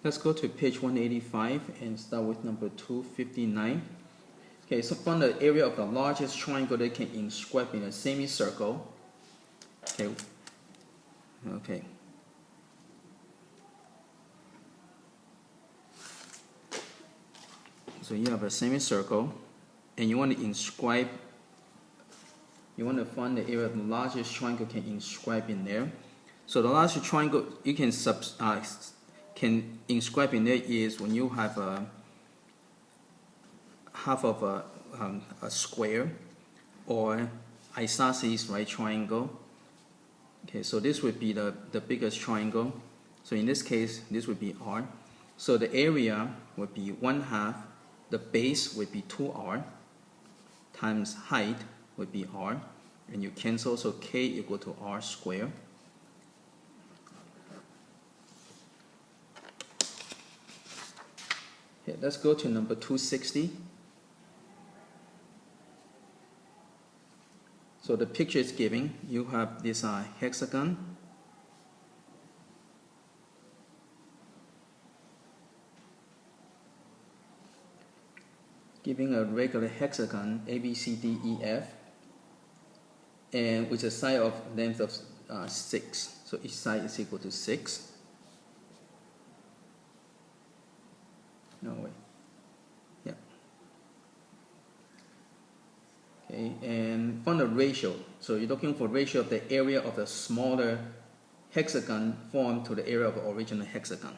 Let's go to page 185 and start with number 259. Okay, so find the area of the largest triangle that can inscribe in a semicircle. Okay. So you have a semicircle, and you want to inscribe. You want to find the area of the largest triangle can inscribe in there. So the largest triangle you can inscribe in there is when you have a half of a square or isosceles right triangle. Okay, so this would be the biggest triangle. So in this case, this would be R. So the area would be 1/2. The base would be 2R times height would be R, and you cancel, so K equal to R squared. Okay, let's go to number 260. So the picture is giving, you have this hexagon. Giving a regular hexagon A, B, C, D, E, F, and with a side of length of 6. So each side is equal to 6. No way. Yeah. Okay, and find the ratio. So you're looking for ratio of the area of the smaller hexagon formed to the area of the original hexagon.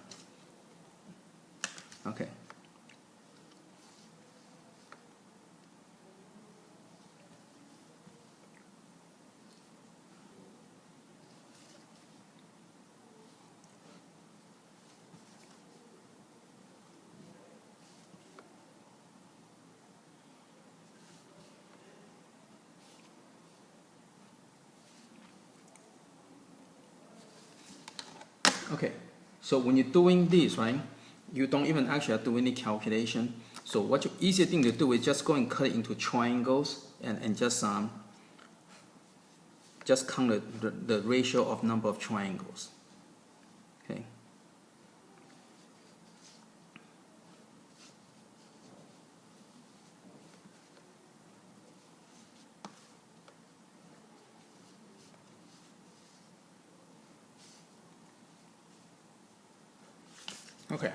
Okay. Okay, so when you're doing this, right, you don't even actually do any calculation. So what the easier thing to do is just go and cut it into triangles and just count the ratio of number of triangles. Okay. Okay.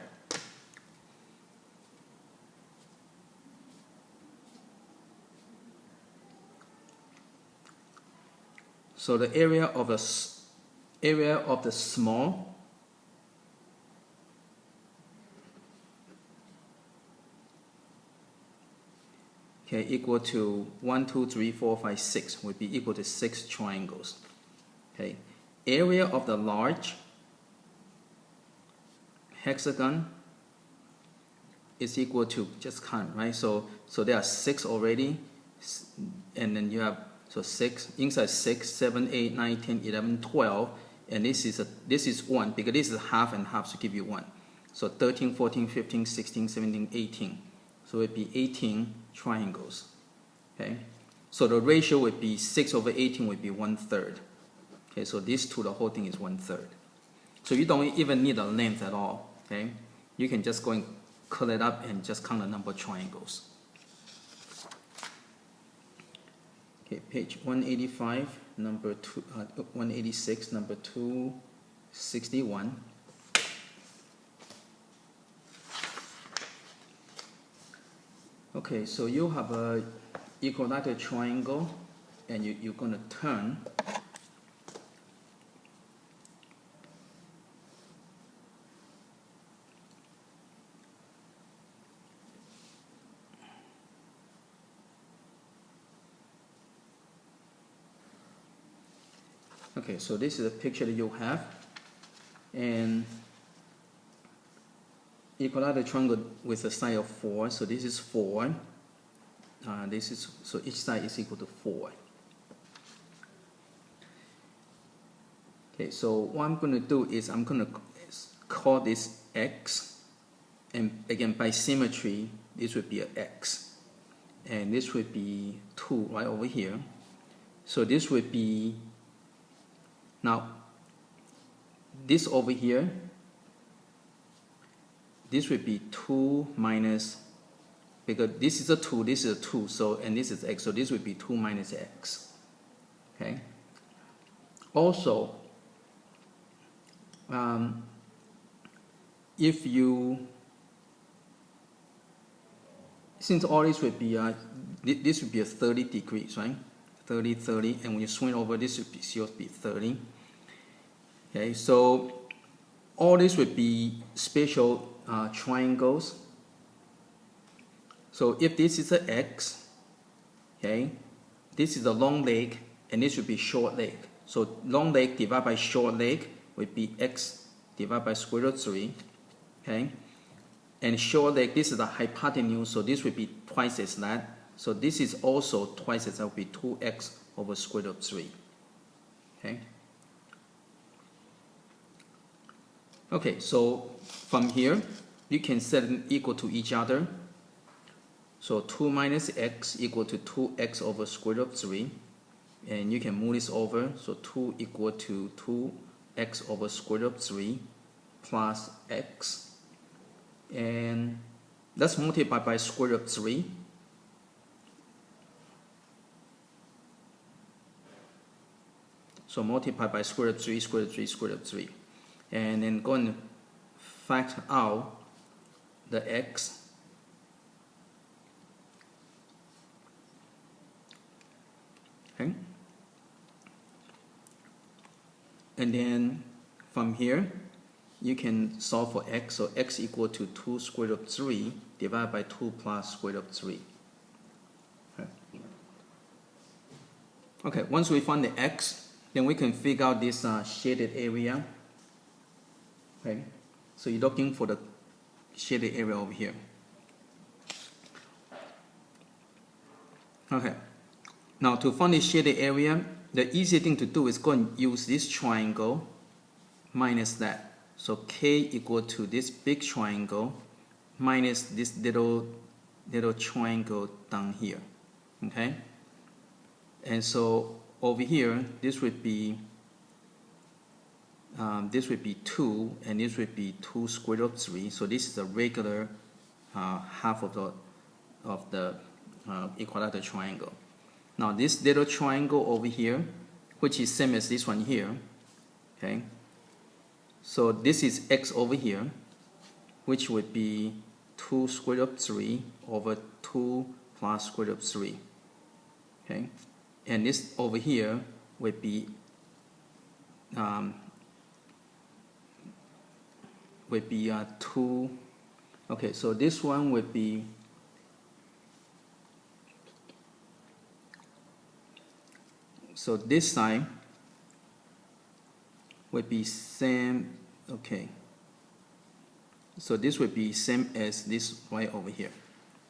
So the area of the small equal to 1, 2, 3, 4, 5, 6 would be equal to 6 triangles. Okay. Area of the large hexagon is equal to, just count, right? So there are 6 already, and then you have 6 inside 6, 7, 8, 9, 10, 11, 12, and this is 1 because this is half and half to give you 1. So 13, 14, 15, 16, 17, 18. So it'd be 18 triangles. Okay. So the ratio would be 6 over 18 would be 1/3. Okay. So this to the whole thing is 1/3. So you don't even need a length at all. Okay, you can just go and cut it up and just count the number of triangles. Okay, page 185, number 186, number 261. Okay, so you have a equilateral triangle, and you're going to turn. Okay, so this is a picture that you have, and equilateral triangle with a side of 4. So this is 4. So each side is equal to 4. Okay, so what I'm going to do is I'm going to call this X, and again by symmetry, this would be an X, and this would be 2 right over here. So this would be, now this over here this would be 2 minus, because this is a 2, this is a 2, so, and this is x, so this would be 2 minus x. Okay. Also, if you, since all this would be this would be a 30 degrees, right? 30, 30, and when you swing over, this would be still be 30. Okay, so all this would be special triangles. So if this is an x, okay, this is a long leg, and this would be short leg. So long leg divided by short leg would be x divided by square root of 3, okay? And short leg, this is the hypotenuse, so this would be twice as that. So this is also twice as that, would be 2x over square root of 3, okay? Okay, so from here, you can set them equal to each other. So 2 minus x equal to 2x over square root of 3. And you can move this over. So 2 equal to 2x over square root of 3 plus x. And let's multiply by square root of 3. So multiply by square root of 3, square root of 3, square root of 3. And then go and factor out the x. Okay. And then from here, you can solve for x. So x equal to 2 square root of 3 divided by 2 plus square root of 3. Okay. Okay, once we find the x, then we can figure out this shaded area. Okay, so you're looking for the shaded area over here. Okay, now to find the shaded area, the easy thing to do is go and use this triangle minus that. So k equal to this big triangle minus this little triangle down here. Okay, and so over here, this would be 2, and this would be 2 square root of 3. So this is a regular half of the equilateral triangle. Now this little triangle over here, which is same as this one here, okay. So this is x over here, which would be 2 square root of 3 over 2 plus square root of 3, okay. And this over here would be 2. Okay, so this one would be so this side would be same. Okay, so this would be same as this right over here.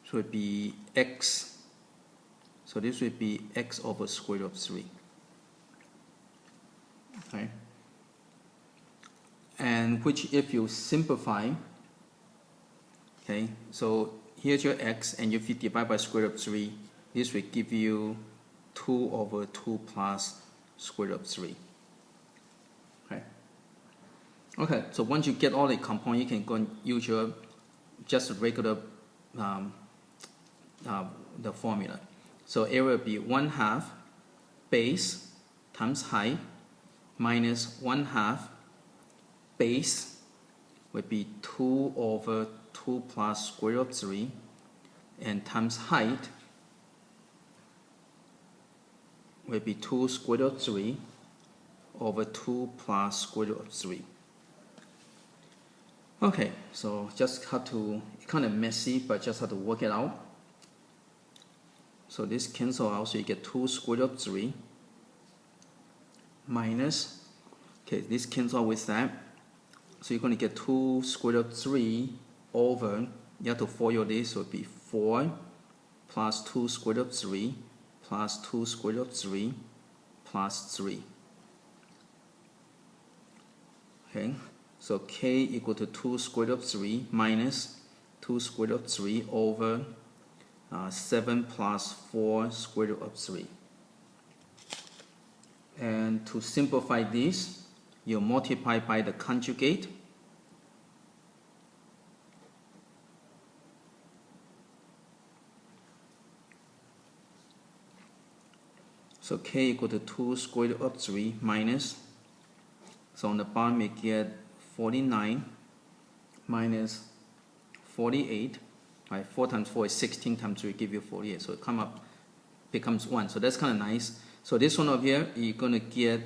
So it would be x. So this would be x over square root of 3. Okay. And which if you simplify, okay, so here's your x, and if you divide by square root of 3, this will give you 2 over 2 plus square root of 3. Okay. Okay, so once you get all the components, you can go and use your just regular the formula. So area will be 1/2 base times height minus 1/2 base would be 2 over 2 plus square root of 3, and times height would be 2 square root of 3 over 2 plus square root of 3. Okay, so just have to, kind of messy, but just have to work it out. So this cancel out, so you get 2 square root of 3 minus, okay, this cancel out with that. So you're going to get 2 square root of 3 over, you have to FOIL this, so it would be 4 plus 2 square root of 3 plus 2 square root of 3 plus 3. Okay, so k equal to 2 square root of 3 minus 2 square root of 3 over 7 plus 4 square root of 3. And to simplify this, you multiply by the conjugate. So k equal to 2 square root of 3 minus, so on the bottom we get 49 minus 48, right? 4 times 4 is 16 times 3 give you 48, so it becomes 1. So that's kind of nice. So this one over here, you're going to get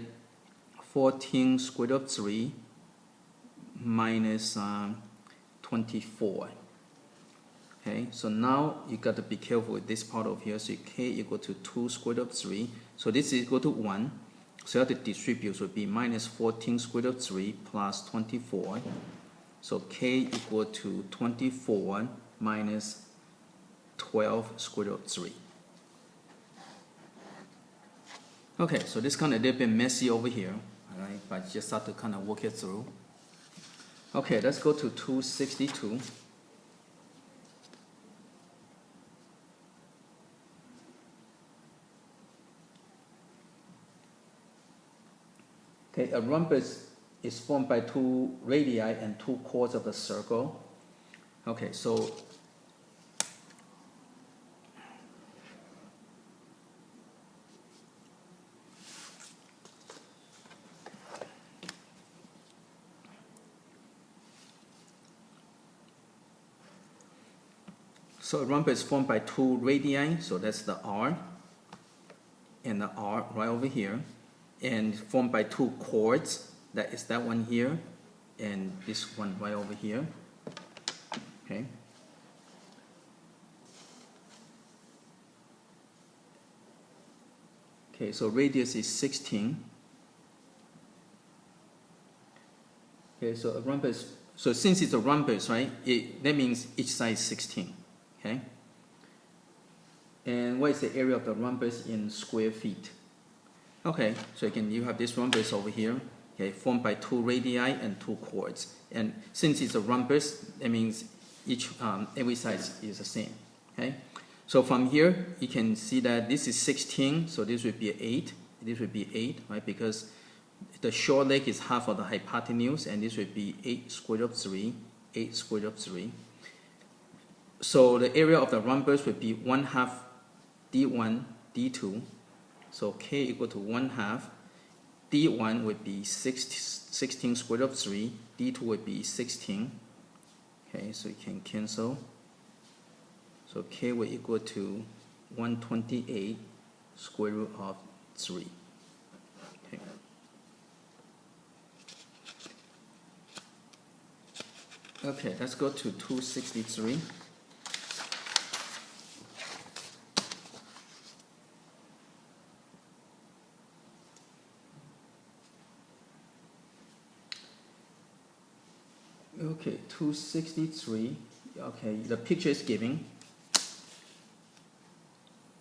14 square root of 3 minus 24. Okay, so now you got to be careful with this part over here. So k equal to 2 square root of 3. So this is equal to 1. So you have to distribute. So it would be minus 14 square root of 3 plus 24. So k equal to 24 minus 12 square root of 3. Okay, so this kind of a little bit messy over here. All right, but just have to kind of work it through. Okay, let's go to 262. Okay, a rhombus is formed by 2 radii and 2 chords of the circle. Okay, so a rhombus is formed by 2 radii, so that's the R and the R right over here, and formed by 2 chords, that is that one here and this one right over here. Okay. Okay, so radius is 16. Okay, so a rhombus, so since it's a rhombus, right, that means each side is 16. Okay. And what is the area of the rhombus in square feet? Okay, so again, you have this rhombus over here, okay, formed by 2 radii and 2 chords. And since it's a rhombus, that means every side is the same. Okay, so from here you can see that this is 16, so this would be 8. This would be 8, right? Because the short leg is half of the hypotenuse, and this would be 8 square root of 3. 8 square root of 3. So the area of the rhombus would be 1/2 d1 d2. So k equal to 1/2. d1 would be 16 square root of 3. d2 would be 16. Okay, so you can cancel. So k will equal to 128 square root of 3. Okay. Okay, let's go to 263. Okay, 263. Okay, the picture is giving.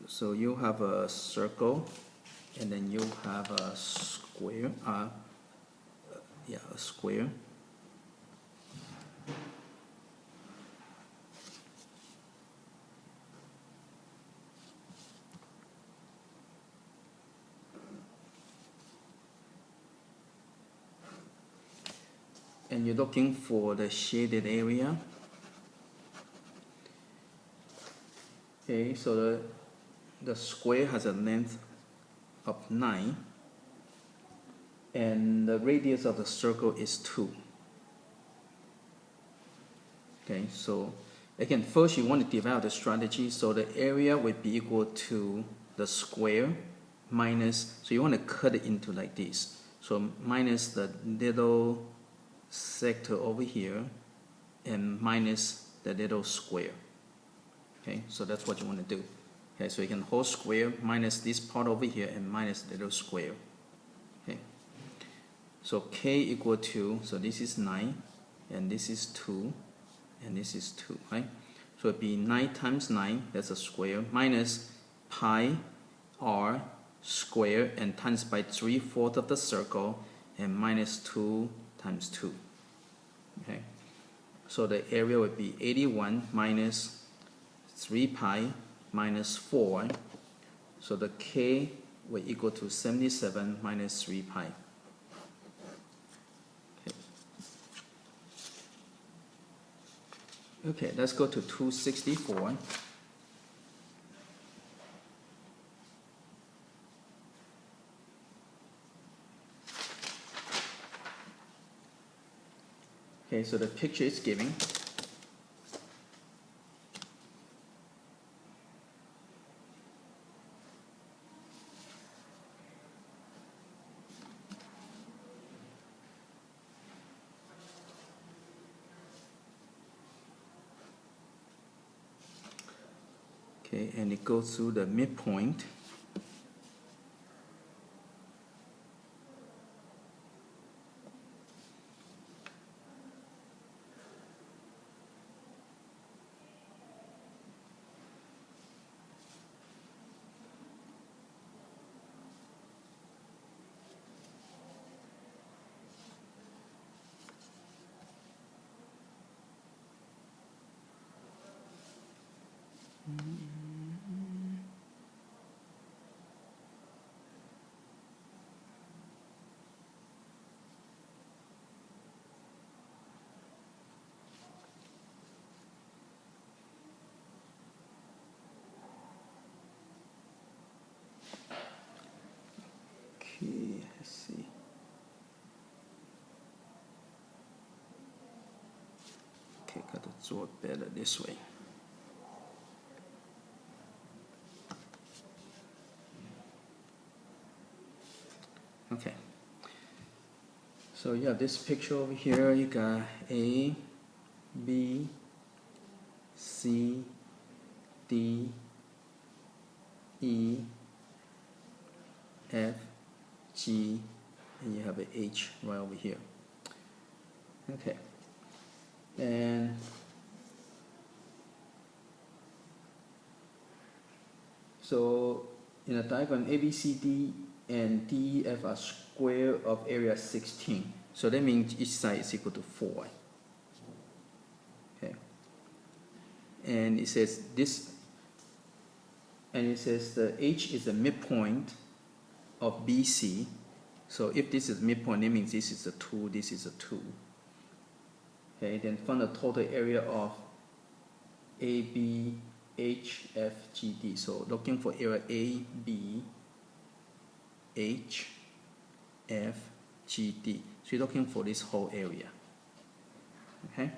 So you have a circle, and then you have a square. A square. And you're looking for the shaded area. Okay, so the square has a length of 9, and the radius of the circle is 2. Okay, so again, first you want to develop the strategy. So the area would be equal to the square minus, so you want to cut it into like this. So minus the little sector over here and minus the little square. Okay, so that's what you want to do. Okay, so you can whole square minus this part over here and minus the little square. Okay, so k equal to, so this is 9 and this is 2 and this is 2, right? So it'd be 9 times 9, that's a square, minus pi r square and times by 3/4 of the circle and minus 2 times 2. Okay, so the area would be 81 minus 3 pi minus 4. So the k will equal to 77 minus 3 pi. Okay, let's go to 264. Okay, so the picture is giving. Okay, and it goes through the midpoint. Okay, let's see. Okay, got to draw it better this way. Okay. So you have this picture over here. You got A, B, C, D, E, F, G, and you have an H right over here. Okay. And so in a diagram, A, B, C, D, and D, E, F are square of area 16. So that means each side is equal to 4. Okay. And it says this, and it says the H is the midpoint of BC. So if this is midpoint, that means this is a 2, this is a 2. Okay, then find the total area of A, B, H, F, G, D. So looking for area A, B, H, F, G, D. So you're looking for this whole area. Okay?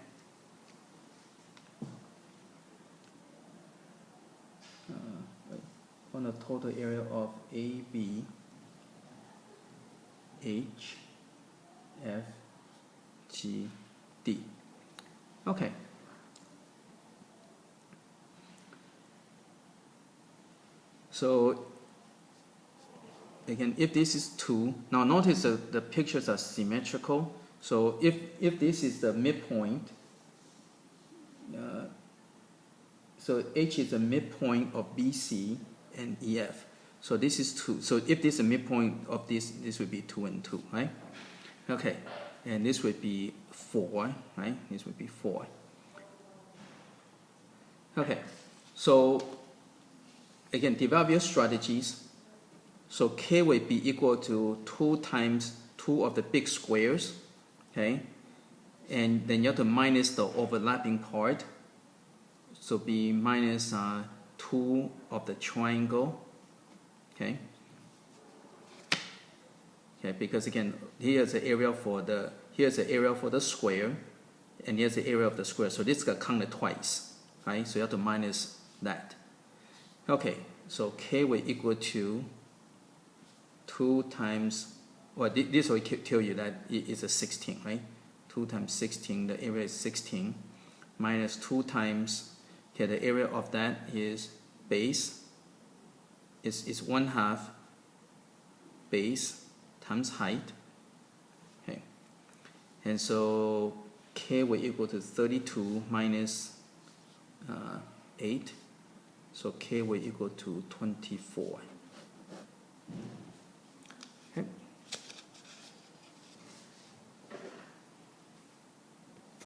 Find the total area of A, B, H, F, G, D. Okay. So again, if this is 2, now notice that the pictures are symmetrical. So if this is the midpoint, so H is the midpoint of BC and EF. So this is 2. So if this is the midpoint of this would be 2 and 2, right? Okay, and this would be 4, right? This would be 4. Okay, so again, develop your strategies. So K will be equal to 2 times 2 of the big squares, okay? And then you have to minus the overlapping part. So be minus 2 of the triangle, okay? Okay, because again, here's the area for the square, and here's the area of the square. So this got counted twice, right? So you have to minus that. Okay, so K will equal to 2 times, well, this will tell you that it is a 16, right? 2 times 16, the area is 16, minus 2 times, okay, the area of that is base, is 1/2 base times height, okay? And so K will equal to 32 minus 8, so K will equal to 24.